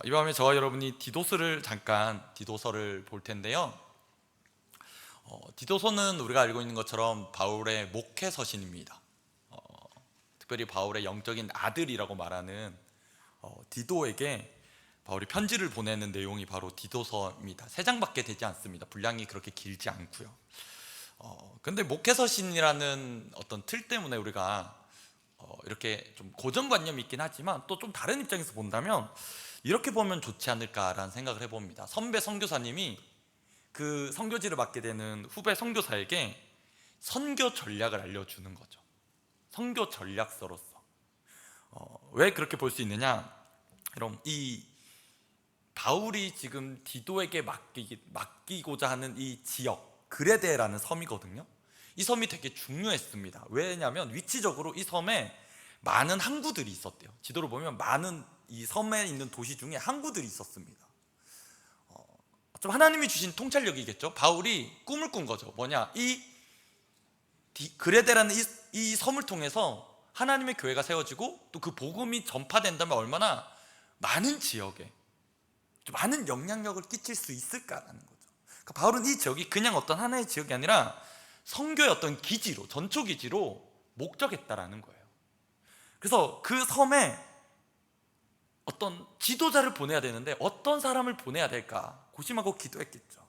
이 밤에 저와 여러분이 디도서를 볼 텐데요. 디도서는 우리가 알고 있는 것처럼 바울의 목회 서신입니다. 특별히 바울의 영적인 아들이라고 말하는 디도에게 바울이 편지를 보내는 내용이 바로 디도서입니다. 3장밖에 되지 않습니다. 분량이 그렇게 길지 않고요. 근데 목회 서신이라는 어떤 틀 때문에 우리가 이렇게 좀 고정관념이 있긴 하지만 또 좀 다른 입장에서 본다면 이렇게 보면 좋지 않을까라는 생각을 해봅니다. 선배 선교사님이 그 선교지를 맡게 되는 후배 선교사에게 선교 전략을 알려주는 거죠. 선교 전략서로서. 왜 그렇게 볼 수 있느냐? 그럼 이 바울이 지금 디도에게 맡기고자 하는 이 지역, 그레데라는 섬이거든요. 이 섬이 되게 중요했습니다. 왜냐하면 위치적으로 이 섬에 많은 항구들이 있었대요. 지도를 보면 많은 이 섬에 있는 도시 중에 항구들이 있었습니다. 좀 하나님이 주신 통찰력이겠죠. 바울이 꿈을 꾼 거죠. 뭐냐? 이 그레데라는 이 섬을 통해서 하나님의 교회가 세워지고 또 그 복음이 전파된다면 얼마나 많은 지역에 많은 영향력을 끼칠 수 있을까라는 거죠. 그러니까 바울은 이 지역이 그냥 어떤 하나의 지역이 아니라 선교의 어떤 기지로, 전초 기지로 목적했다라는 거예요. 그래서 그 섬에 어떤 지도자를 보내야 되는데 어떤 사람을 보내야 될까 고심하고 기도했겠죠.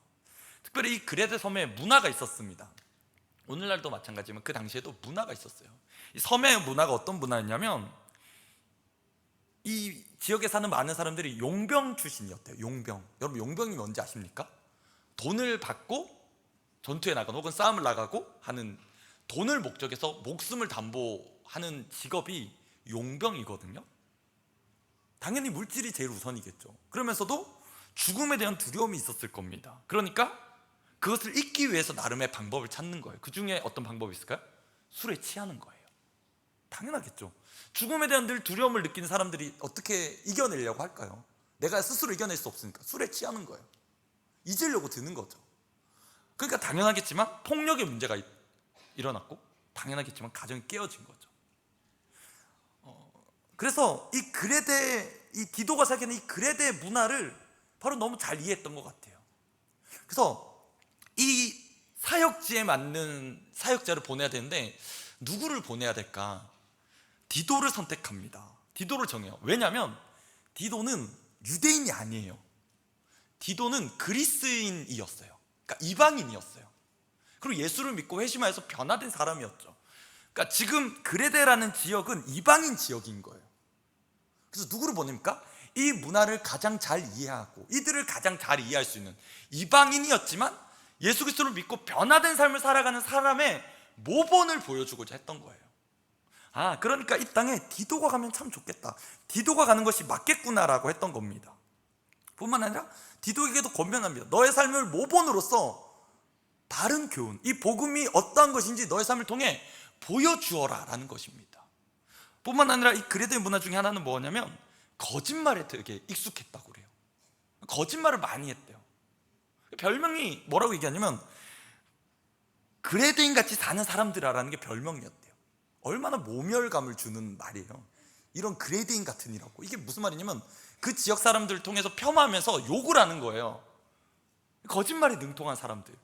특별히 이 그레데 섬에 문화가 있었습니다. 오늘날도 마찬가지지만 그 당시에도 문화가 있었어요. 이 섬의 문화가 어떤 문화였냐면 이 지역에 사는 많은 사람들이 용병 출신이었대요. 용병. 여러분 용병이 뭔지 아십니까? 돈을 받고 전투에 나가고 혹은 싸움을 나가고 하는, 돈을 목적해서 목숨을 담보하는 직업이 용병이거든요. 당연히 물질이 제일 우선이겠죠. 그러면서도 죽음에 대한 두려움이 있었을 겁니다. 그러니까 그것을 잊기 위해서 나름의 방법을 찾는 거예요. 그 중에 어떤 방법이 있을까요? 술에 취하는 거예요. 당연하겠죠. 죽음에 대한 늘 두려움을 느끼는 사람들이 어떻게 이겨내려고 할까요? 내가 스스로 이겨낼 수 없으니까 술에 취하는 거예요. 잊으려고 드는 거죠. 그러니까 당연하겠지만 폭력의 문제가 일어났고 당연하겠지만 가정이 깨어진 거죠. 그래서 이 디도가 사귀는 이 그레데 문화를 바로 너무 잘 이해했던 것 같아요. 그래서 이 사역지에 맞는 사역자를 보내야 되는데 누구를 보내야 될까? 디도를 선택합니다. 디도를 정해요. 왜냐하면 디도는 유대인이 아니에요. 디도는 그리스인이었어요. 그러니까 이방인이었어요. 그리고 예수를 믿고 회심하여서 변화된 사람이었죠. 그러니까 지금 그레데라는 지역은 이방인 지역인 거예요. 그래서 누구를 보냅니까? 이 문화를 가장 잘 이해하고 이들을 가장 잘 이해할 수 있는 이방인이었지만 예수 그리스도를 믿고 변화된 삶을 살아가는 사람의 모본을 보여주고자 했던 거예요. 그러니까 이 땅에 디도가 가면 참 좋겠다, 디도가 가는 것이 맞겠구나라고 했던 겁니다. 뿐만 아니라 디도에게도 권면합니다. 너의 삶을 모본으로서 바른 교훈, 이 복음이 어떠한 것인지 너의 삶을 통해 보여주어라 라는 것입니다. 뿐만 아니라 이 그레데 문화 중에 하나는 뭐냐면 거짓말에 되게 익숙했다고 그래요. 거짓말을 많이 했대요. 별명이 뭐라고 얘기하냐면 그레데인 같이 사는 사람들이라는 게 별명이었대요. 얼마나 모멸감을 주는 말이에요. 이런 그레데인 같으니라고. 이게 무슨 말이냐면 그 지역 사람들을 통해서 폄하하면서 욕을 하는 거예요. 거짓말에 능통한 사람들.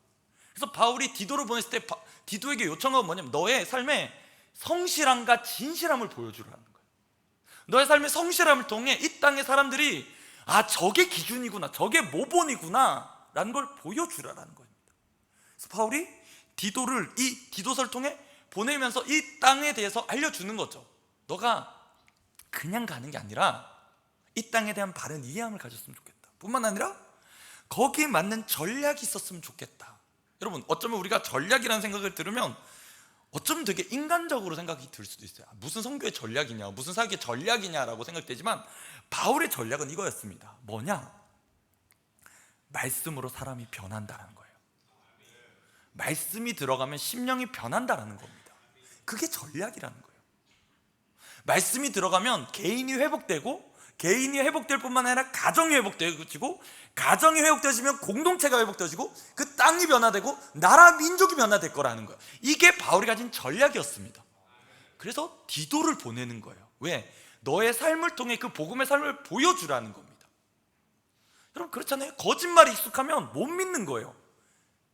그래서 바울이 디도를 보냈을 때 디도에게 요청한 건 뭐냐면 너의 삶에 성실함과 진실함을 보여주라는 거예요. 너의 삶의 성실함을 통해 이 땅의 사람들이 저게 기준이구나, 저게 모본이구나 라는 걸 보여주라는 겁니다. 그래서 바울이 디도를 이 디도서를 통해 보내면서 이 땅에 대해서 알려주는 거죠. 너가 그냥 가는 게 아니라 이 땅에 대한 바른 이해함을 가졌으면 좋겠다. 뿐만 아니라 거기에 맞는 전략이 있었으면 좋겠다. 여러분, 어쩌면 우리가 전략이라는 생각을 들으면 어쩌면 되게 인간적으로 생각이 들 수도 있어요. 무슨 선교의 전략이냐, 무슨 사역의 전략이냐라고 생각되지만 바울의 전략은 이거였습니다. 뭐냐? 말씀으로 사람이 변한다는 거예요. 말씀이 들어가면 심령이 변한다는 겁니다. 그게 전략이라는 거예요. 말씀이 들어가면 개인이 회복되고, 개인이 회복될 뿐만 아니라 가정이 회복되어지고, 가정이 회복되어지면 공동체가 회복되어지고, 그 땅이 변화되고 나라 민족이 변화될 거라는 거예요. 이게 바울이 가진 전략이었습니다. 그래서 디도를 보내는 거예요. 왜? 너의 삶을 통해 그 복음의 삶을 보여주라는 겁니다. 여러분 그렇잖아요. 거짓말이 익숙하면 못 믿는 거예요.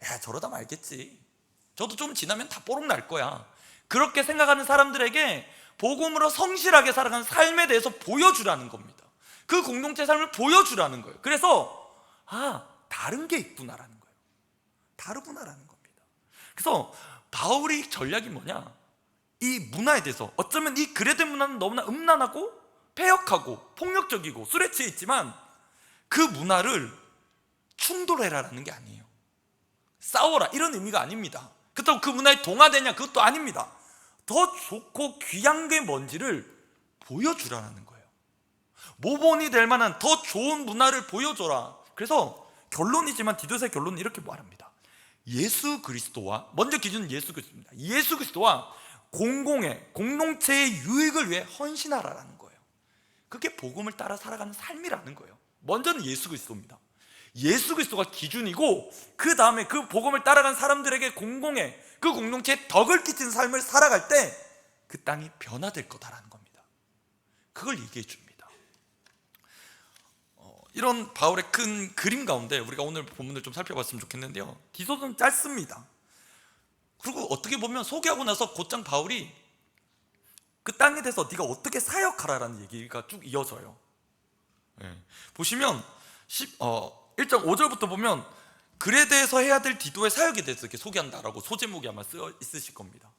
야, 저러다 말겠지. 저도 좀 지나면 다 뽀록 날 거야. 그렇게 생각하는 사람들에게 복음으로 성실하게 살아가는 삶에 대해서 보여주라는 겁니다. 그 공동체 삶을 보여주라는 거예요. 그래서 다른 게 있구나라는 거예요. 다르구나라는 겁니다. 그래서 바울의 전략이 뭐냐, 이 문화에 대해서, 어쩌면 이 그레데 문화는 너무나 음란하고 폐역하고 폭력적이고 술에 취해 있지만 그 문화를 충돌해라라는 게 아니에요. 싸워라 이런 의미가 아닙니다. 그렇다고 그 문화에 동화되냐, 그것도 아닙니다. 더 좋고 귀한 게 뭔지를 보여주라는 거예요. 모본이 될 만한 더 좋은 문화를 보여줘라. 그래서 결론이지만 디도서의 결론은 이렇게 말합니다. 예수 그리스도와, 먼저 기준은 예수 그리스도입니다. 예수 그리스도와 공동체의 유익을 위해 헌신하라라는 거예요. 그게 복음을 따라 살아가는 삶이라는 거예요. 먼저는 예수 그리스도입니다. 예수 그리스도가 기준이고, 그 다음에 그 복음을 따라간 사람들에게 그 공동체에 덕을 끼치는 삶을 살아갈 때 그 땅이 변화될 거다라는 겁니다. 그걸 얘기해 줍니다. 이런 바울의 큰 그림 가운데 우리가 오늘 본문을 좀 살펴봤으면 좋겠는데요, 디도서는 짧습니다. 그리고 어떻게 보면 소개하고 나서 곧장 바울이 그 땅에 대해서 네가 어떻게 사역하라라는 얘기가 쭉 이어져요. 보시면 1장 5절부터 보면 그레데에서 해야 될 디도의 사역에 대해서 이렇게 소개한다라고 소제목이 아마 쓰여 있으실 겁니다.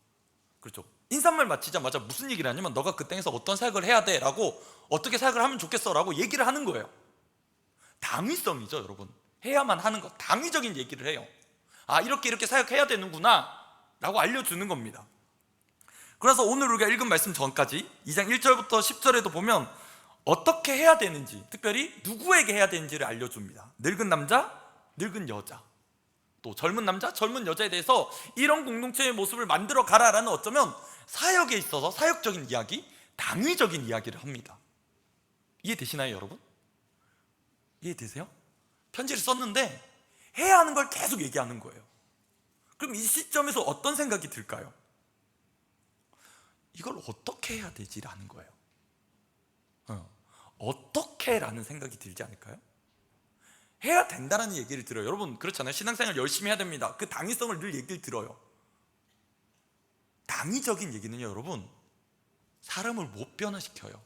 그렇죠? 인사말 마치자마자 무슨 얘기를 하냐면, 너가 그 땅에서 어떤 사역을 해야 돼 라고, 어떻게 사역을 하면 좋겠어 라고 얘기를 하는 거예요. 당위성이죠, 여러분. 해야만 하는 것, 당위적인 얘기를 해요. 이렇게 사역해야 되는구나 라고 알려주는 겁니다. 그래서 오늘 우리가 읽은 말씀 전까지 2장 1절부터 10절에도 보면 어떻게 해야 되는지, 특별히 누구에게 해야 되는지를 알려줍니다. 늙은 남자, 늙은 여자, 또 젊은 남자, 젊은 여자에 대해서 이런 공동체의 모습을 만들어 가라라는, 어쩌면 사역에 있어서 사역적인 이야기, 당위적인 이야기를 합니다. 이해되시나요, 여러분? 이해되세요? 편지를 썼는데 해야 하는 걸 계속 얘기하는 거예요. 그럼 이 시점에서 어떤 생각이 들까요? 이걸 어떻게 해야 되지라는 거예요. 어떻게 라는 생각이 들지 않을까요? 해야 된다는 얘기를 들어요. 여러분 그렇잖아요. 신앙생활 열심히 해야 됩니다. 그 당위성을 늘 얘기를 들어요. 당위적인 얘기는요, 여러분, 사람을 못 변화시켜요.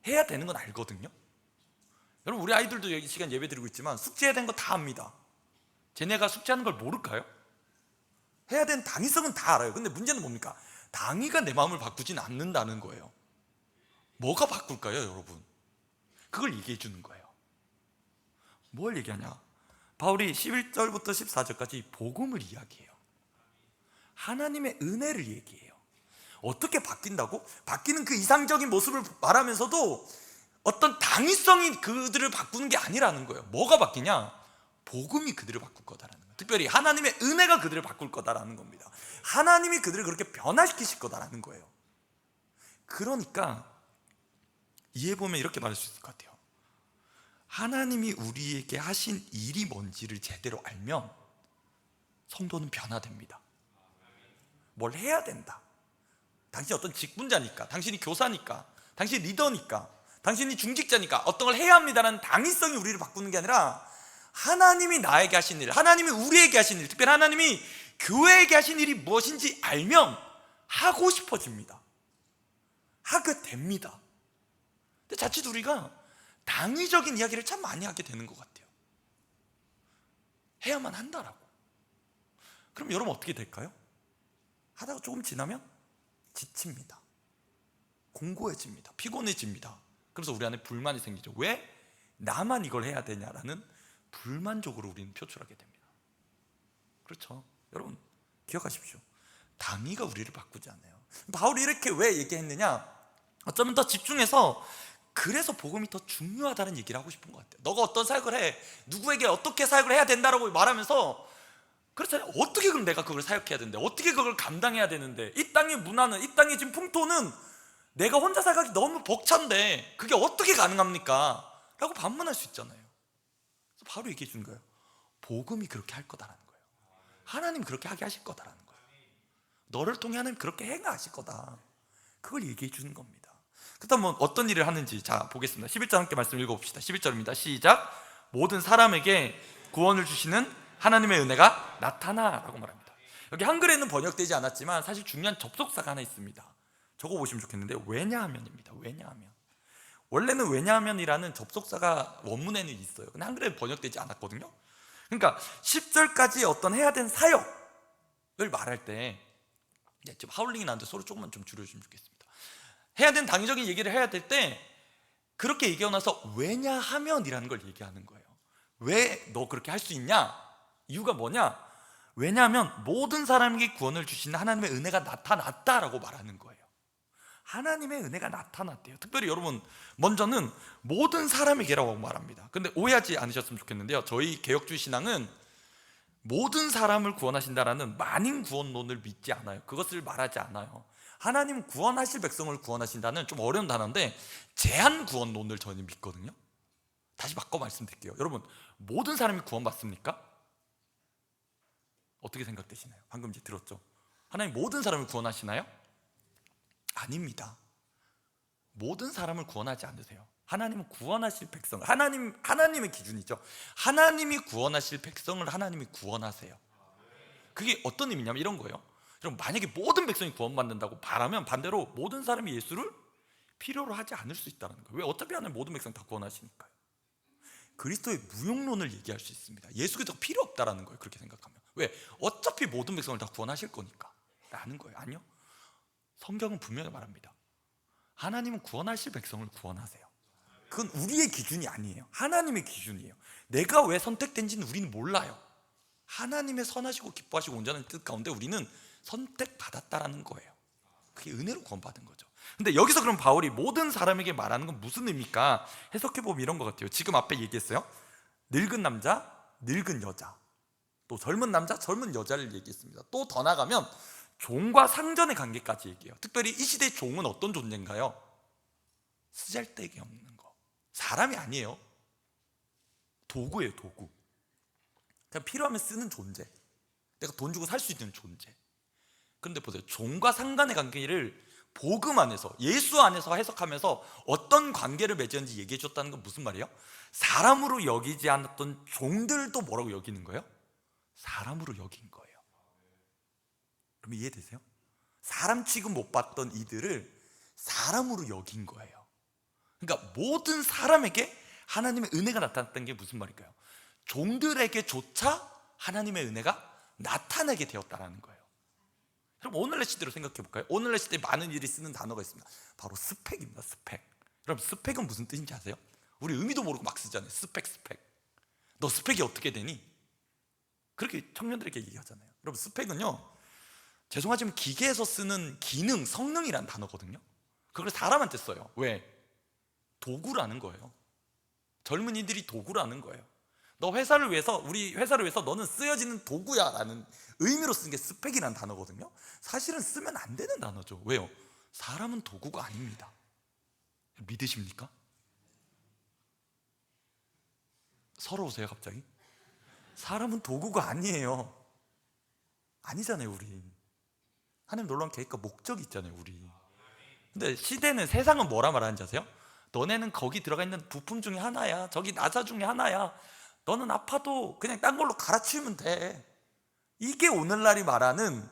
해야 되는 건 알거든요. 여러분 우리 아이들도 여기 시간 예배 드리고 있지만 숙제해야 되는 거 다 압니다. 쟤네가 숙제하는 걸 모를까요? 해야 되는 당위성은 다 알아요. 근데 문제는 뭡니까? 당위가 내 마음을 바꾸진 않는다는 거예요. 뭐가 바꿀까요, 여러분? 그걸 얘기해 주는 거예요. 뭘 얘기하냐? 바울이 11절부터 14절까지 복음을 이야기해요. 하나님의 은혜를 얘기해요. 어떻게 바뀐다고? 바뀌는 그 이상적인 모습을 말하면서도 어떤 당위성이 그들을 바꾸는 게 아니라는 거예요. 뭐가 바뀌냐? 복음이 그들을 바꿀 거다라는 거예요. 특별히 하나님의 은혜가 그들을 바꿀 거다라는 겁니다. 하나님이 그들을 그렇게 변화시키실 거다라는 거예요. 그러니까 이해해보면 이렇게 말할 수 있을 것 같아요. 하나님이 우리에게 하신 일이 뭔지를 제대로 알면 성도는 변화됩니다. 뭘 해야 된다. 당신이 어떤 직분자니까, 당신이 교사니까, 당신이 리더니까, 당신이 중직자니까 어떤 걸 해야 합니다라는 당위성이 우리를 바꾸는 게 아니라, 하나님이 나에게 하신 일, 하나님이 우리에게 하신 일, 특별히 하나님이 교회에게 하신 일이 무엇인지 알면 하고 싶어집니다. 하게 됩니다. 근데 자칫 우리가 당위적인 이야기를 참 많이 하게 되는 것 같아요. 해야만 한다라고. 그럼 여러분 어떻게 될까요? 하다가 조금 지나면 지칩니다. 공고해집니다. 피곤해집니다. 그래서 우리 안에 불만이 생기죠. 왜 나만 이걸 해야 되냐라는 불만족으로 우리는 표출하게 됩니다. 그렇죠? 여러분 기억하십시오. 당위가 우리를 바꾸지 않아요. 바울이 이렇게 왜 얘기했느냐? 어쩌면 더 집중해서, 그래서 복음이 더 중요하다는 얘기를 하고 싶은 것 같아요. 너가 어떤 사역을 해, 누구에게 어떻게 사역을 해야 된다라고 말하면서, 그렇잖아요. 어떻게 그럼 내가 그걸 사역해야 되는데, 어떻게 그걸 감당해야 되는데, 이 땅의 문화는, 이 땅의 지금 풍토는 내가 혼자 살기 너무 벅찬데 그게 어떻게 가능합니까? 라고 반문할 수 있잖아요. 그래서 바로 얘기해 주는 거예요. 복음이 그렇게 할 거다라는 거예요. 하나님 그렇게 하게 하실 거다라는 거예요. 너를 통해 하나님 그렇게 행하실 거다. 그걸 얘기해 주는 겁니다. 그렇다면 어떤 일을 하는지 자 보겠습니다. 11절 함께 말씀 읽어봅시다. 11절입니다. 시작. 모든 사람에게 구원을 주시는 하나님의 은혜가 나타나라고 말합니다. 여기 한글에는 번역되지 않았지만 사실 중요한 접속사가 하나 있습니다. 적어보시면 좋겠는데 왜냐하면입니다. 왜냐하면. 원래는 왜냐하면이라는 접속사가 원문에는 있어요. 근데 한글에 번역되지 않았거든요. 그러니까 10절까지 어떤 해야 되는 사역을 말할 때 지금 하울링이 나는데 소리 조금만 좀 줄여주시면 좋겠습니다. 해야 되는 당위적인 얘기를 해야 될 때 그렇게 얘기하고 나서 왜냐하면이라는 걸 얘기하는 거예요. 왜 너 그렇게 할 수 있냐? 이유가 뭐냐? 왜냐하면 모든 사람에게 구원을 주시는 하나님의 은혜가 나타났다라고 말하는 거예요. 하나님의 은혜가 나타났대요. 특별히 여러분 먼저는 모든 사람에게라고 말합니다. 근데 오해하지 않으셨으면 좋겠는데요, 저희 개혁주의 신앙은 모든 사람을 구원하신다라는 만인 구원론을 믿지 않아요. 그것을 말하지 않아요. 하나님 구원하실 백성을 구원하신다는 좀 어려운 단어인데 제한 구원론을 저는 믿거든요. 다시 바꿔 말씀드릴게요. 여러분 모든 사람이 구원받습니까? 어떻게 생각되시나요? 방금 이제 들었죠? 하나님 모든 사람을 구원하시나요? 아닙니다. 모든 사람을 구원하지 않으세요. 하나님은 구원하실 백성을, 하나님의 기준이죠. 하나님이 구원하실 백성을 하나님이 구원하세요. 그게 어떤 의미냐면 이런 거예요. 그럼 만약에 모든 백성이 구원받는다고 바라면 반대로 모든 사람이 예수를 필요로 하지 않을 수 있다는 거예요. 왜? 어차피 하나님 모든 백성 다 구원하시니까요. 그리스도의 무용론을 얘기할 수 있습니다. 예수가 필요 없다라는 거예요. 그렇게 생각하면. 왜? 어차피 모든 백성을 다 구원하실 거니까 라는 거예요. 아니요, 성경은 분명히 말합니다. 하나님은 구원하실 백성을 구원하세요. 그건 우리의 기준이 아니에요. 하나님의 기준이에요. 내가 왜 선택된지는 우리는 몰라요. 하나님의 선하시고 기뻐하시고 온전한 뜻 가운데 우리는 선택받았다라는 거예요. 그게 은혜로 구원받은 거죠. 근데 여기서 그럼 바울이 모든 사람에게 말하는 건 무슨 의미일까? 해석해보면 이런 것 같아요. 지금 앞에 얘기했어요. 늙은 남자, 늙은 여자, 또 젊은 남자, 젊은 여자를 얘기했습니다. 또 더 나가면 종과 상전의 관계까지 얘기해요. 특별히 이 시대의 종은 어떤 존재인가요? 쓰잘데기 없는 거, 사람이 아니에요. 도구예요. 도구. 그냥 필요하면 쓰는 존재, 내가 돈 주고 살 수 있는 존재. 그런데 보세요, 종과 상간의 관계를 복음 안에서, 예수 안에서 해석하면서 어떤 관계를 맺었는지 얘기해 줬다는 건 무슨 말이에요? 사람으로 여기지 않았던 종들도 뭐라고 여기는 거예요? 사람으로 여긴 거예요. 그럼 이해되세요? 사람 취급 못 받던 이들을 사람으로 여긴 거예요. 그러니까 모든 사람에게 하나님의 은혜가 나타났다는 게 무슨 말일까요? 종들에게조차 하나님의 은혜가 나타나게 되었다는 거예요. 그럼 오늘날 시대로 생각해 볼까요? 오늘날 시대에 많은 일이 쓰는 단어가 있습니다. 바로 스펙입니다. 스펙. 여러분 스펙은 무슨 뜻인지 아세요? 우리 의미도 모르고 막 쓰잖아요. 스펙. 너 스펙이 어떻게 되니? 그렇게 청년들에게 얘기하잖아요. 여러분 스펙은요, 죄송하지만 기계에서 쓰는 기능, 성능이라는 단어거든요. 그걸 사람한테 써요. 왜? 도구라는 거예요. 젊은이들이 도구라는 거예요. 너 회사를 위해서, 우리 회사를 위해서 너는 쓰여지는 도구야 라는 의미로 쓴 게 스펙이라는 단어거든요. 사실은 쓰면 안 되는 단어죠. 왜요? 사람은 도구가 아닙니다. 믿으십니까? 서러우세요 갑자기? 사람은 도구가 아니에요. 아니잖아요. 우리 하나님 놀라운 계획과 목적이 있잖아요. 우리. 근데 시대는, 세상은 뭐라 말하는지 아세요? 너네는 거기 들어가 있는 부품 중에 하나야. 저기 나사 중에 하나야. 너는 아파도 그냥 딴 걸로 갈아치우면 돼. 이게 오늘날이 말하는,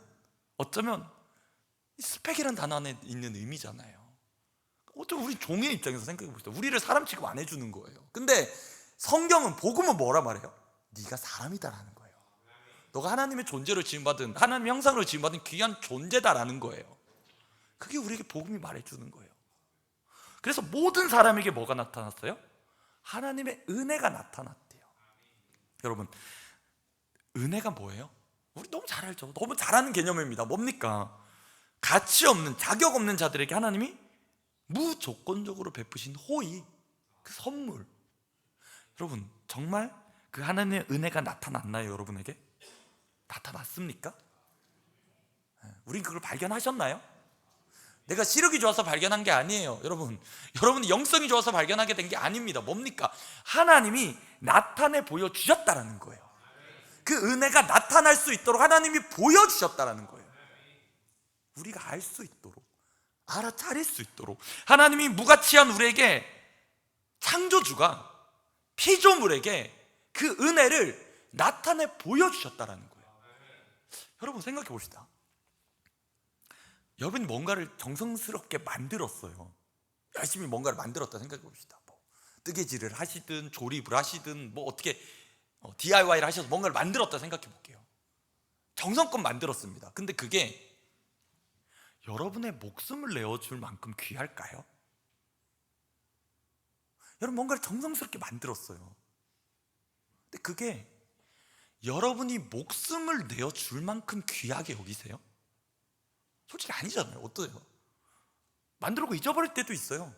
어쩌면 스펙이라는 단어 안에 있는 의미잖아요. 어쩌면 우리 종의 입장에서 생각해 봅시다. 우리를 사람 취급 안 해주는 거예요. 근데 성경은, 복음은 뭐라 말해요? 네가 사람이다라는 거예요. 너가 하나님의 존재로 지음받은, 하나님의 형상으로 지음받은 귀한 존재다라는 거예요. 그게 우리에게 복음이 말해주는 거예요. 그래서 모든 사람에게 뭐가 나타났어요? 하나님의 은혜가 나타났대요. 여러분 은혜가 뭐예요? 우리 너무 잘 알죠. 너무 잘 아는 개념입니다. 뭡니까? 가치 없는, 자격 없는 자들에게 하나님이 무조건적으로 베푸신 호의, 그 선물. 여러분 정말 그 하나님의 은혜가 나타났나요? 여러분에게? 나타났습니까? 우린 그걸 발견하셨나요? 내가 시력이 좋아서 발견한 게 아니에요. 여러분이 영성이 좋아서 발견하게 된 게 아닙니다. 뭡니까? 하나님이 나타내 보여주셨다라는 거예요. 그 은혜가 나타날 수 있도록 하나님이 보여주셨다라는 거예요. 우리가 알 수 있도록, 알아차릴 수 있도록 하나님이 무가치한 우리에게, 창조주가 피조물에게 그 은혜를 나타내 보여주셨다라는 거예요. 여러분 생각해 봅시다. 여러분이 뭔가를 정성스럽게 만들었어요. 열심히 뭔가를 만들었다 생각해 봅시다. 뭐 뜨개질을 하시든 조립을 하시든 뭐 어떻게 DIY를 하셔서 뭔가를 만들었다 생각해 볼게요. 정성껏 만들었습니다. 근데 그게 여러분의 목숨을 내어줄 만큼 귀할까요? 여러분 뭔가를 정성스럽게 만들었어요. 근데 그게 여러분이 목숨을 내어줄 만큼 귀하게 여기세요? 솔직히 아니잖아요. 어떠세요? 만들고 잊어버릴 때도 있어요.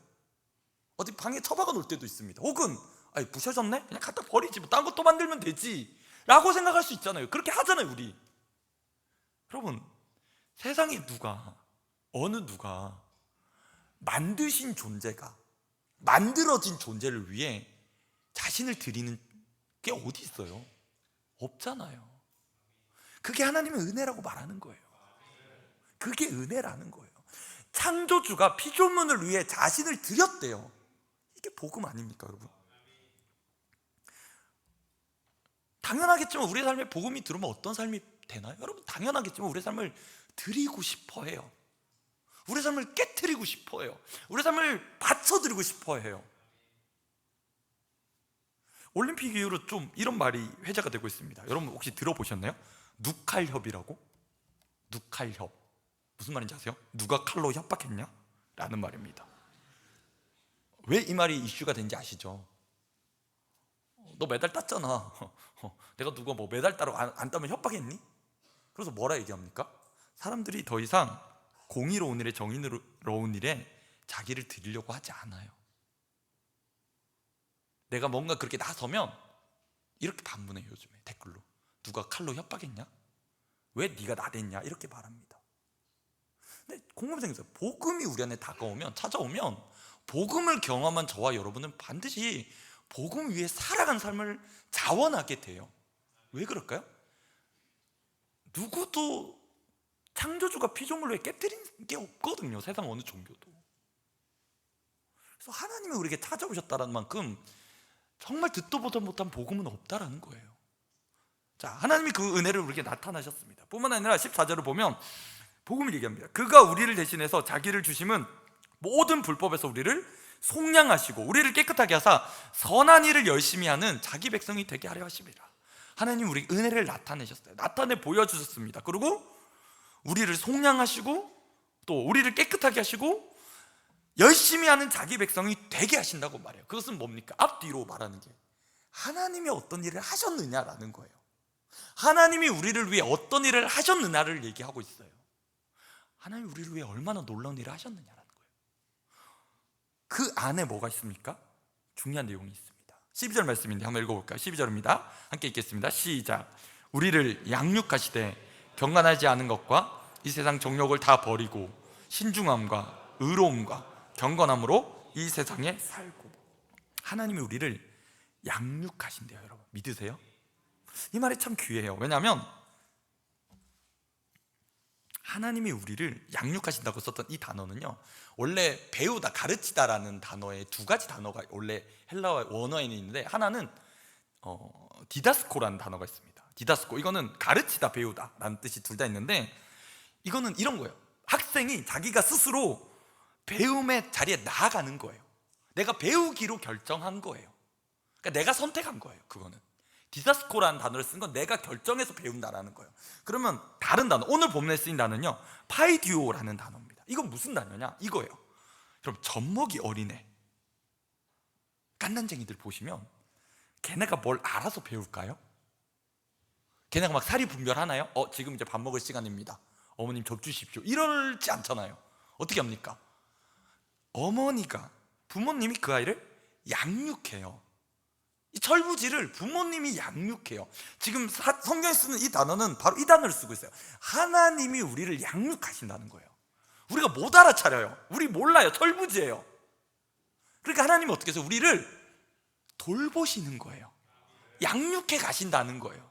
어디 방에 처박아 놓을 때도 있습니다. 혹은 아니 부셔졌네? 그냥 갖다 버리지, 뭐 딴 것도 만들면 되지 라고 생각할 수 있잖아요. 그렇게 하잖아요 우리. 여러분 세상에 누가, 어느 누가 만드신 존재가, 만들어진 존재를 위해 자신을 드리는 게 어디 있어요? 없잖아요. 그게 하나님의 은혜라고 말하는 거예요. 그게 은혜라는 거예요. 창조주가 피조물을 위해 자신을 드렸대요. 이게 복음 아닙니까 여러분? 당연하겠지만 우리의 삶에 복음이 들어오면 어떤 삶이 되나요? 여러분 당연하겠지만 우리의 삶을 드리고 싶어 해요. 우리의 삶을 깨트리고 싶어 해요. 우리의 삶을 바쳐드리고 싶어 해요. 올림픽 이후로 좀 이런 말이 회자가 되고 있습니다. 여러분 혹시 들어보셨나요? 누칼협이라고? 누칼협 무슨 말인지 아세요? 누가 칼로 협박했냐? 라는 말입니다. 왜 이 말이 이슈가 된지 아시죠? 너 메달 땄잖아. 내가 누가 뭐 메달 따러 안 따면 협박했니? 그래서 뭐라 얘기합니까? 사람들이 더 이상 공의로운 일에, 정의로운 일에 자기를 드리려고 하지 않아요. 내가 뭔가 그렇게 나서면 이렇게 반문해요. 요즘에 댓글로 누가 칼로 협박했냐? 왜 네가 나댔냐? 이렇게 말합니다. 근데 궁금한 생각이 있어요. 복음이 우리 안에 다가오면, 찾아오면 복음을 경험한 저와 여러분은 반드시 복음 위에 살아간 삶을 자원하게 돼요. 왜 그럴까요? 누구도 창조주가 피조물로 깨뜨린 게 없거든요. 세상 어느 종교도. 그래서 하나님이 우리에게 찾아오셨다는 만큼 정말 듣도 보도 못한 복음은 없다라는 거예요. 자, 하나님이 그 은혜를 우리에게 나타나셨습니다. 뿐만 아니라 14절을 보면 복음을 얘기합니다. 그가 우리를 대신해서 자기를 주심은 모든 불법에서 우리를 속량하시고 우리를 깨끗하게 하사 선한 일을 열심히 하는 자기 백성이 되게 하려 하십니다. 하나님 우리 은혜를 나타내셨어요. 나타내 보여주셨습니다. 그리고 우리를 속량하시고 또 우리를 깨끗하게 하시고 열심히 하는 자기 백성이 되게 하신다고 말해요. 그것은 뭡니까? 앞뒤로 말하는 게 하나님이 어떤 일을 하셨느냐라는 거예요. 하나님이 우리를 위해 어떤 일을 하셨느냐를 얘기하고 있어요. 하나님이 우리를 위해 얼마나 놀라운 일을 하셨느냐라는 거예요. 그 안에 뭐가 있습니까? 중요한 내용이 있습니다. 12절 말씀인데 한번 읽어볼까요? 12절입니다. 함께 읽겠습니다. 시작. 우리를 양육하시되 경건하지 않은 것과 이 세상 정욕을 다 버리고 신중함과 의로움과 경건함으로 이 세상에 살고. 하나님이 우리를 양육하신대요. 여러분 믿으세요? 이 말이 참 귀해요. 왜냐하면 하나님이 우리를 양육하신다고 썼던 이 단어는요, 원래 배우다, 가르치다라는 단어에 두 가지 단어가 원래 헬라어 원어에는 있는데, 하나는 디다스코라는 단어가 있습니다. 디다스코, 이거는 가르치다, 배우다 라는 뜻이 둘 다 있는데, 이거는 이런 거예요. 학생이 자기가 스스로 배움의 자리에 나아가는 거예요. 내가 배우기로 결정한 거예요. 그러니까 내가 선택한 거예요. 그거는 디다스코라는 단어를 쓴 건 내가 결정해서 배운다라는 거예요. 그러면 다른 단어, 오늘 본문에 쓰인 단어는요, 파이듀오라는 단어입니다. 이건 무슨 단어냐? 이거예요. 그럼 젖먹이 어린애, 깐난쟁이들 보시면 걔네가 뭘 알아서 배울까요? 걔네가 막 사리 분별하나요? 지금 이제 밥 먹을 시간입니다. 어머님 접 주십시오. 이러지 않잖아요. 어떻게 합니까? 어머니가, 부모님이 그 아이를 양육해요. 이 철부지를 부모님이 양육해요. 지금 성경에 쓰는 이 단어는 바로 이 단어를 쓰고 있어요. 하나님이 우리를 양육하신다는 거예요. 우리가 못 알아차려요. 우리 몰라요. 철부지예요. 그러니까 하나님이 어떻게 해서 우리를 돌보시는 거예요. 양육해 가신다는 거예요.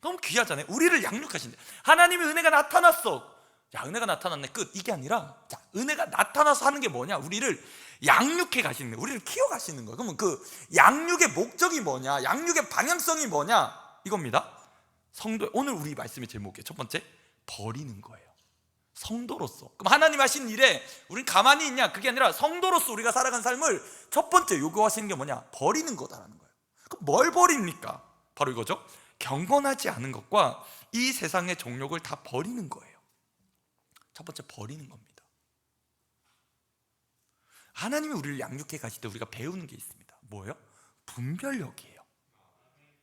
너무 귀하잖아요. 우리를 양육하신다. 하나님의 은혜가 나타났어. 자, 은혜가 나타났네, 끝. 이게 아니라, 자, 은혜가 나타나서 하는 게 뭐냐? 우리를 양육해 가시는 거예요. 우리를 키워 가시는 거예요. 그러면 그 양육의 목적이 뭐냐? 양육의 방향성이 뭐냐? 이겁니다. 성도, 오늘 우리 말씀의 제목이에요. 첫 번째, 버리는 거예요. 성도로서. 그럼 하나님 하신 일에 우린 가만히 있냐? 그게 아니라 성도로서 우리가 살아간 삶을 첫 번째 요구하시는 게 뭐냐? 버리는 거다라는 거예요. 그럼 뭘 버립니까? 바로 이거죠. 경건하지 않은 것과 이 세상의 정욕을 다 버리는 거예요. 첫 번째, 버리는 겁니다. 하나님이 우리를 양육해 가실 때 우리가 배우는 게 있습니다. 뭐예요? 분별력이에요.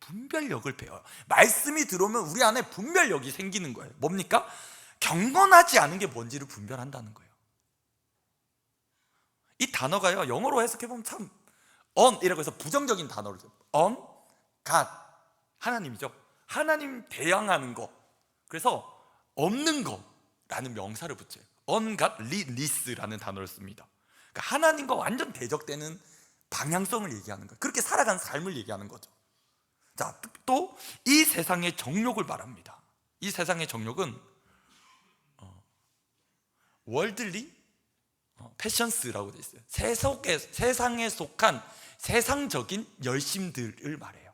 분별력을 배워요. 말씀이 들어오면 우리 안에 분별력이 생기는 거예요. 뭡니까? 경건하지 않은 게 뭔지를 분별한다는 거예요. 이 단어가요, 영어로 해석해보면 참 on이라고 해서 부정적인 단어를 써요. on, God, 하나님이죠. 하나님 대항하는 거. 그래서 없는 거라는 명사를 붙여요. ungodliness라는 단어를 씁니다. 그러니까 하나님과 완전 대적되는 방향성을 얘기하는 거예요. 그렇게 살아가는 삶을 얘기하는 거죠. 자, 또 이 세상의 정욕을 말합니다. 이 세상의 정욕은 월들리 패션스라고 되어 있어요. 세상에 속한 세상적인 열심들을 말해요.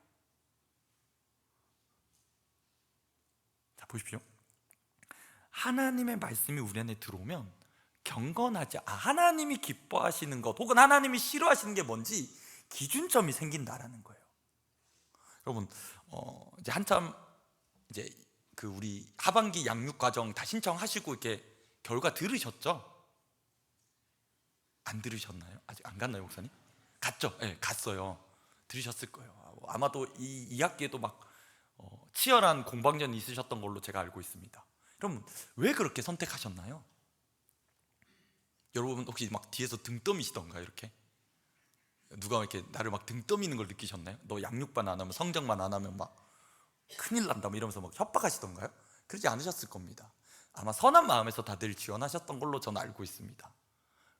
자, 보십시오. 하나님의 말씀이 우리 안에 들어오면 경건하지, 하나님이 기뻐하시는 것 혹은 하나님이 싫어하시는 게 뭔지 기준점이 생긴다라는 거예요. 여러분, 이제 한참 이제 그 우리 하반기 양육 과정 다 신청하시고 이렇게 결과 들으셨죠? 안 들으셨나요? 아직 안 갔나요, 목사님? 갔죠? 네, 갔어요. 들으셨을 거예요. 아마도 이 학기에도 막 치열한 공방전이 있으셨던 걸로 제가 알고 있습니다. 그럼 왜 그렇게 선택하셨나요? 여러분 혹시 막 뒤에서 등 떠미시던가요? 이렇게 누가 이렇게 나를 막 등 떠미는 걸 느끼셨나요? 너 양육반 안 하면, 성적만 안 하면 막 큰일 난다 뭐 이러면서 막 협박하시던가요? 그러지 않으셨을 겁니다. 아마 선한 마음에서 다들 지원하셨던 걸로 저는 알고 있습니다.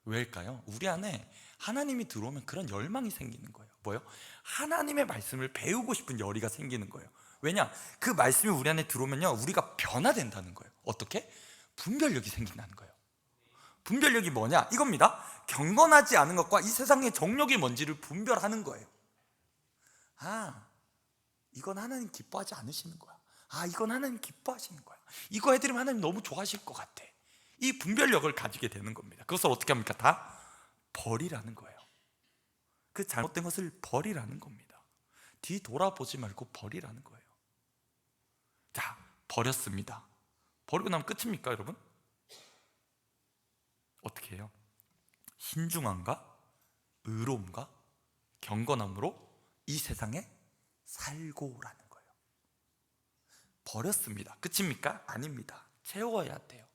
왜일까요? 우리 안에 하나님이 들어오면 그런 열망이 생기는 거예요. 뭐요? 하나님의 말씀을 배우고 싶은 열의가 생기는 거예요. 왜냐? 그 말씀이 우리 안에 들어오면요, 우리가 변화된다는 거예요. 어떻게? 분별력이 생긴다는 거예요. 분별력이 뭐냐? 이겁니다. 경건하지 않은 것과 이 세상의 정욕이 뭔지를 분별하는 거예요. 아, 이건 하나님 기뻐하지 않으시는 거야. 아, 이건 하나님 기뻐하시는 거야. 이거 해드리면 하나님 너무 좋아하실 것 같아. 이 분별력을 가지게 되는 겁니다. 그것을 어떻게 합니까? 다 버리라는 거예요. 그 잘못된 것을 버리라는 겁니다. 뒤돌아보지 말고 버리라는 거예요. 자, 버렸습니다. 버리고 나면 끝입니까, 여러분? 어떻게 해요? 신중함과 의로움과 경건함으로 이 세상에 살고라는 거예요. 버렸습니다. 끝입니까? 아닙니다. 채워야 돼요.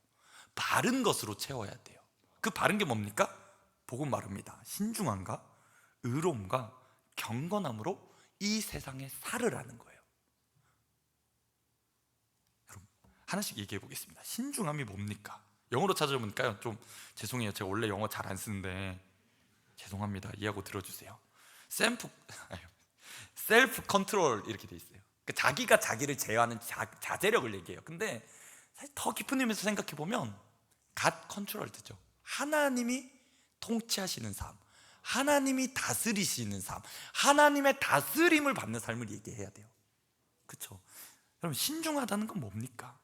바른 것으로 채워야 돼요. 그 바른 게 뭡니까? 복음 말입니다. 신중함과 의로움과 경건함으로 이 세상에 살으라는 거예요. 여러분, 하나씩 얘기해 보겠습니다. 신중함이 뭡니까? 영어로 찾아보니까요, 좀 죄송해요. 제가 원래 영어 잘 안 쓰는데 죄송합니다. 이해하고 들어주세요. 셀프 컨트롤 이렇게 돼 있어요. 그러니까 자기가 자기를 제어하는 자제력을 얘기해요. 근데 사실 더 깊은 의미에서 생각해 보면 God 컨트롤드죠. 하나님이 통치하시는 삶, 하나님이 다스리시는 삶, 하나님의 다스림을 받는 삶을 얘기해야 돼요. 그렇죠? 여러분, 신중하다는 건 뭡니까?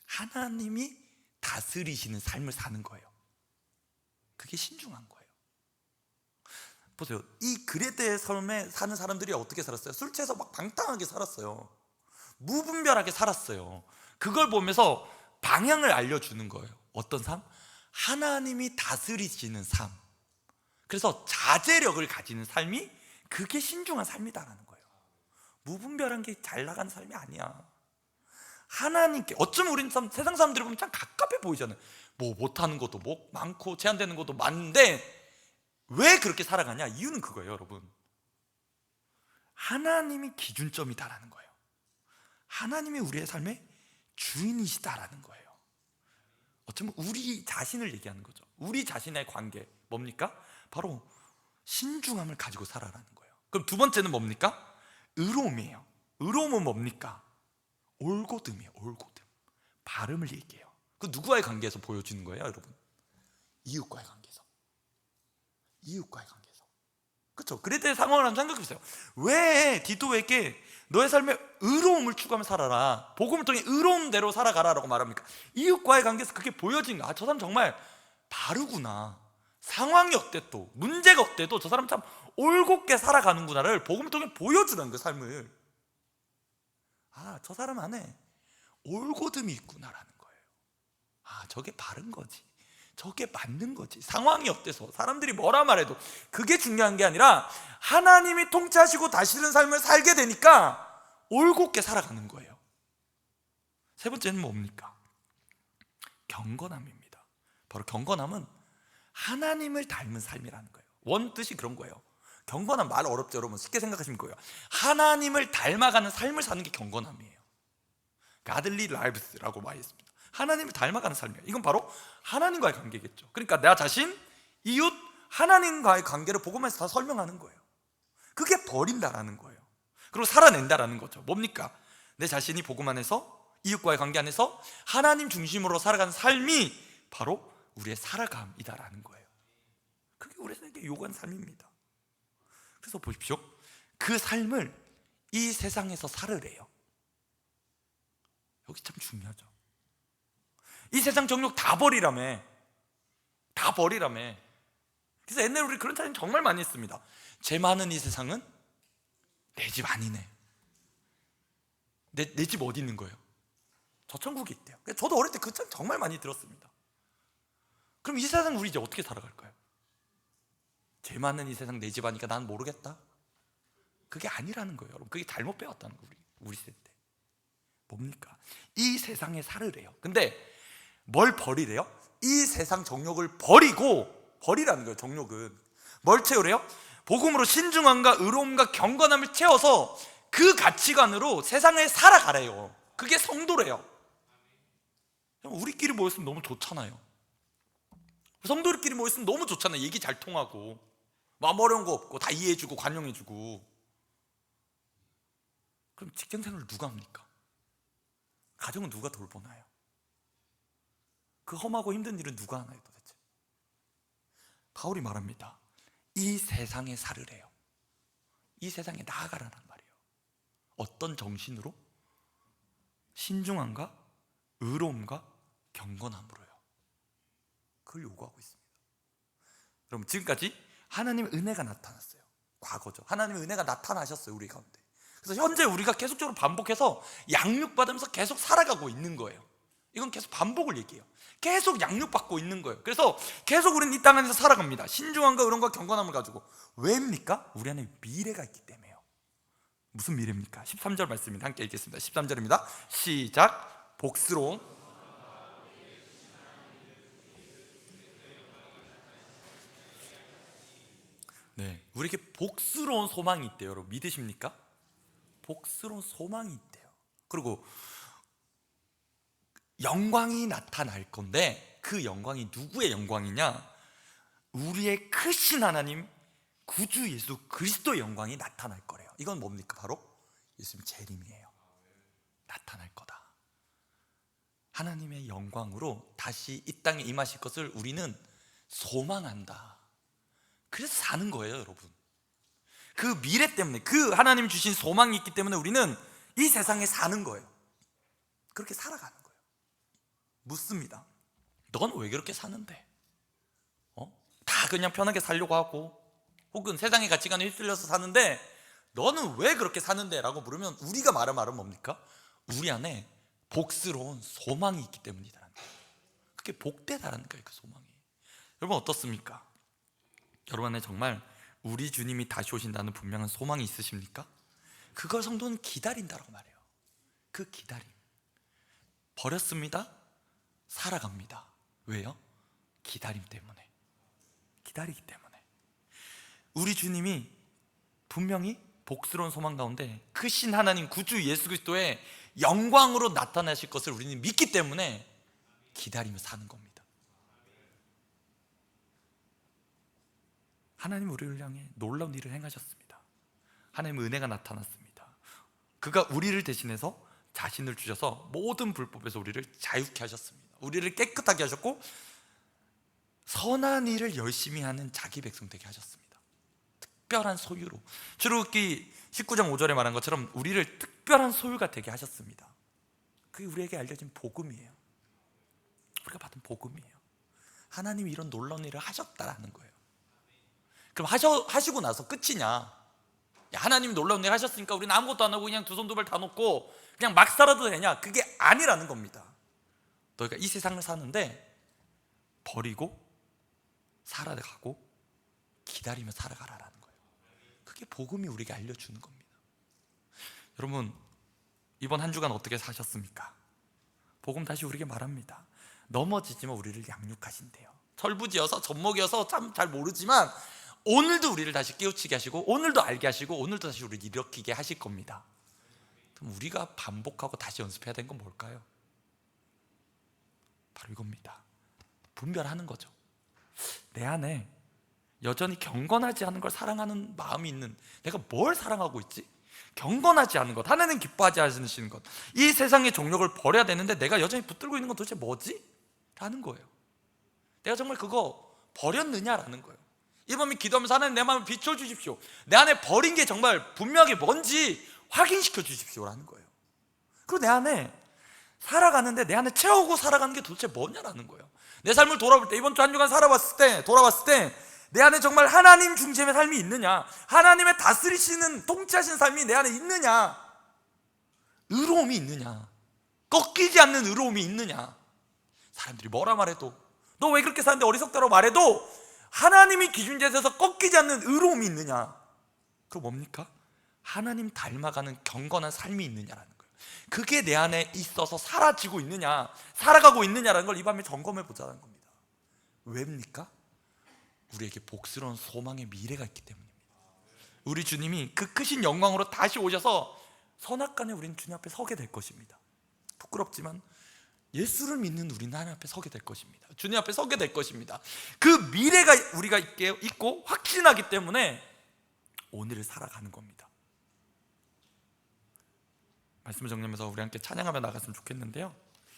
하나님이 다스리시는 삶을 사는 거예요. 그게 신중한 거예요. 보세요. 이 그레데의 삶에 사는 사람들이 어떻게 살았어요? 술 취해서 막 방탕하게 살았어요. 무분별하게 살았어요. 그걸 보면서 방향을 알려주는 거예요. 어떤 삶? 하나님이 다스리시는 삶. 그래서 자제력을 가지는 삶이, 그게 신중한 삶이다라는 거예요. 무분별한 게 잘 나가는 삶이 아니야. 하나님께, 어쩌면 우리는 세상 사람들이 보면 참 갑갑해 보이잖아요. 뭐 못하는 것도 뭐 많고 제한되는 것도 많은데 왜 그렇게 살아가냐? 이유는 그거예요, 여러분. 하나님이 기준점이다라는 거예요. 하나님이 우리의 삶의 주인이시다라는 거예요. 어쩌면 우리 자신을 얘기하는 거죠. 우리 자신의 관계 뭡니까? 바로 신중함을 가지고 살아라는 거예요. 그럼 두 번째는 뭡니까? 의로움이에요. 의로움은 뭡니까? 올곧음이에요. 올곧음. 발음을 얘기해요. 그 누구와의 관계에서 보여지는 거예요, 여러분? 이웃과의 관계에서. 이웃과의 관계에서. 그렇죠? 그레테의 상황을 한번 생각해 보세요. 왜 디도에게 너의 삶에 의로움을 추구하며 살아라, 복음을 통해 의로움대로 살아가라라고 말합니까? 이웃과의 관계에서 그게 보여진 거야. 아, 저 사람 정말 다르구나. 상황이 어때도, 문제가 어때도 저 사람 참 올곧게 살아가는구나를 복음을 통해 보여주는 그 삶을. 아, 저 사람 안에 올곧음이 있구나라는 거예요. 아, 저게 바른 거지, 저게 맞는 거지. 상황이 어때서, 사람들이 뭐라 말해도 그게 중요한 게 아니라 하나님이 통치하시고 다스리는 삶을 살게 되니까 올곧게 살아가는 거예요. 세 번째는 뭡니까? 경건함입니다. 바로 경건함은 하나님을 닮은 삶이라는 거예요. 원뜻이 그런 거예요. 경건함 말 어렵죠, 여러분? 쉽게 생각하시면 거예요. 하나님을 닮아가는 삶을 사는 게 경건함이에요. Godly lives라고 말했습니다. 하나님을 닮아가는 삶이에요. 이건 바로 하나님과의 관계겠죠. 그러니까 나 자신, 이웃, 하나님과의 관계를 복음에서 다 설명하는 거예요. 그게 버린다라는 거예요. 그리고 살아낸다라는 거죠. 뭡니까? 내 자신이 복음 안에서, 이웃과의 관계 안에서 하나님 중심으로 살아가는 삶이 바로 우리의 살아감이다라는 거예요. 그게 우리에게 요구하는 삶입니다. 그래서 보십시오, 그 삶을 이 세상에서 살으래요. 여기 참 중요하죠. 이 세상 정욕 다 버리라며. 다 버리라며. 그래서 옛날에 우리 그런 찬양 정말 많이 했습니다. 죄 많은 이 세상은 내 집 아니네. 내 집 어디 있는 거예요? 저 천국이 있대요. 저도 어릴 때 그 찬양 정말 많이 들었습니다. 그럼 이 세상 우리 이제 어떻게 살아갈까요? 죄 많은 이 세상 내 집 아니까 난 모르겠다. 그게 아니라는 거예요, 여러분. 그게 잘못 배웠다는 거예요, 우리 세대 때. 뭡니까? 이 세상에 살으래요. 근데 뭘 버리래요? 이 세상 정욕을 버리고, 버리라는 거예요. 정욕은 뭘 채우래요? 복음으로 신중함과 의로움과 경건함을 채워서 그 가치관으로 세상을 살아가래요. 그게 성도래요. 우리끼리 모였으면 너무 좋잖아요. 성도들끼리 모였으면 너무 좋잖아요. 얘기 잘 통하고 마음 어려운 거 없고 다 이해해주고 관용해주고. 그럼 직장생활을 누가 합니까? 가정은 누가 돌보나요? 그 험하고 힘든 일은 누가 하나요 도대체? 바울이 말합니다. 이 세상에 살으래요. 이 세상에 나아가라는 말이에요. 어떤 정신으로? 신중함과 의로움과 경건함으로요. 그걸 요구하고 있습니다. 여러분, 지금까지 하나님의 은혜가 나타났어요. 과거죠. 하나님의 은혜가 나타나셨어요, 우리 가운데. 그래서 현재 우리가 계속적으로 반복해서 양육받으면서 계속 살아가고 있는 거예요. 이건 계속 반복을 얘기해요. 계속 양육받고 있는 거예요. 그래서 계속 우리는 이 땅 안에서 살아갑니다. 신중함과 의로움과 경건함을 가지고. 왜입니까? 우리 안에 미래가 있기 때문에요. 무슨 미래입니까? 13절 말씀입니다. 함께 읽겠습니다. 13절입니다. 시작. 복스러운 네, 우리에게 복스러운 소망이 있대요. 여러분 믿으십니까? 복스러운 소망이 있대요. 그리고 영광이 나타날 건데 그 영광이 누구의 영광이냐? 우리의 크신 하나님 구주 예수 그리스도의 영광이 나타날 거래요. 이건 뭡니까? 바로 예수님 재림이에요. 나타날 거다. 하나님의 영광으로 다시 이 땅에 임하실 것을 우리는 소망한다. 그래서 사는 거예요, 여러분. 그 미래 때문에, 그 하나님 주신 소망이 있기 때문에 우리는 이 세상에 사는 거예요. 그렇게 살아가는 거예요. 묻습니다. 넌 왜 그렇게 사는데? 다 그냥 편하게 살려고 하고 혹은 세상의 가치관에 휩쓸려서 사는데 너는 왜 그렇게 사는데? 라고 물으면 우리가 말한 말은 뭡니까? 우리 안에 복스러운 소망이 있기 때문이다. 그게 복되다라는 거예요, 그 소망이. 여러분 어떻습니까? 여러분 안에 정말 우리 주님이 다시 오신다는 분명한 소망이 있으십니까? 그걸 성도는 기다린다라고 말해요. 그 기다림. 버렸습니다. 살아갑니다. 왜요? 기다림 때문에. 기다리기 때문에. 우리 주님이 분명히 복스러운 소망 가운데 크신 하나님 구주 예수 그리스도의 영광으로 나타나실 것을 우리는 믿기 때문에 기다리며 사는 겁니다. 하나님 우리를 향해 놀라운 일을 행하셨습니다. 하나님의 은혜가 나타났습니다. 그가 우리를 대신해서 자신을 주셔서 모든 불법에서 우리를 자유케 하셨습니다. 우리를 깨끗하게 하셨고 선한 일을 열심히 하는 자기 백성 되게 하셨습니다. 특별한 소유로. 출애굽기 19장 5절에 말한 것처럼 우리를 특별한 소유가 되게 하셨습니다. 그게 우리에게 알려진 복음이에요. 우리가 받은 복음이에요. 하나님이 이런 놀라운 일을 하셨다라는 거예요. 그럼 하시고 나서 끝이냐? 야, 하나님이 놀라운 일 하셨으니까 우리는 아무것도 안 하고 그냥 두 손 두 발 다 놓고 그냥 막 살아도 되냐? 그게 아니라는 겁니다. 너희가 이 세상을 사는데 버리고 살아가고 기다리며 살아가라라는 거예요. 그게 복음이 우리에게 알려주는 겁니다. 여러분, 이번 한 주간 어떻게 사셨습니까? 복음 다시 우리에게 말합니다. 넘어지지만 우리를 양육하신대요. 철부지여서 젖먹여서 참 잘 모르지만 오늘도 우리를 다시 깨우치게 하시고 오늘도 알게 하시고 오늘도 다시 우리를 일으키게 하실 겁니다. 그럼 우리가 반복하고 다시 연습해야 되는 건 뭘까요? 바로 이겁니다. 분별하는 거죠. 내 안에 여전히 경건하지 않은 걸 사랑하는 마음이 있는, 내가 뭘 사랑하고 있지? 경건하지 않은 것, 하나님 기뻐하지 않으시는 것, 이 세상의 종력을 버려야 되는데 내가 여전히 붙들고 있는 건 도대체 뭐지? 라는 거예요. 내가 정말 그거 버렸느냐라는 거예요. 이 밤에 기도하면서 하나님 내 마음을 비춰주십시오. 내 안에 버린 게 정말 분명하게 뭔지 확인시켜 주십시오라는 거예요. 그리고 내 안에 살아가는데 내 안에 채우고 살아가는 게 도대체 뭐냐라는 거예요. 내 삶을 돌아볼 때, 이번 주 한 주간 돌아봤을 때 내 안에 정말 하나님 중심의 삶이 있느냐, 하나님의 다스리시는 통치하시는 삶이 내 안에 있느냐, 의로움이 있느냐, 꺾이지 않는 의로움이 있느냐. 사람들이 뭐라 말해도, 너 왜 그렇게 사는데 어리석다라고 말해도 하나님이 기준제에서 꺾이지 않는 의로움이 있느냐. 그거 뭡니까? 하나님 닮아가는 경건한 삶이 있느냐라는 거예요. 그게 내 안에 있어서 사라지고 있느냐, 살아가고 있느냐라는 걸 이 밤에 점검해 보자는 겁니다. 왜입니까? 우리에게 복스러운 소망의 미래가 있기 때문입니다. 우리 주님이 그 크신 영광으로 다시 오셔서 선악간에 우리는 주님 앞에 서게 될 것입니다. 부끄럽지만 예수를 믿는 우리는 하나님 앞에 서게 될 것입니다. 주님 앞에 서게 될 것입니다. 그 미래가 우리가 있고 확신하기 때문에 오늘을 살아가는 겁니다. 말씀을 정리하면서 우리 함께 찬양하며 나갔으면 좋겠는데요,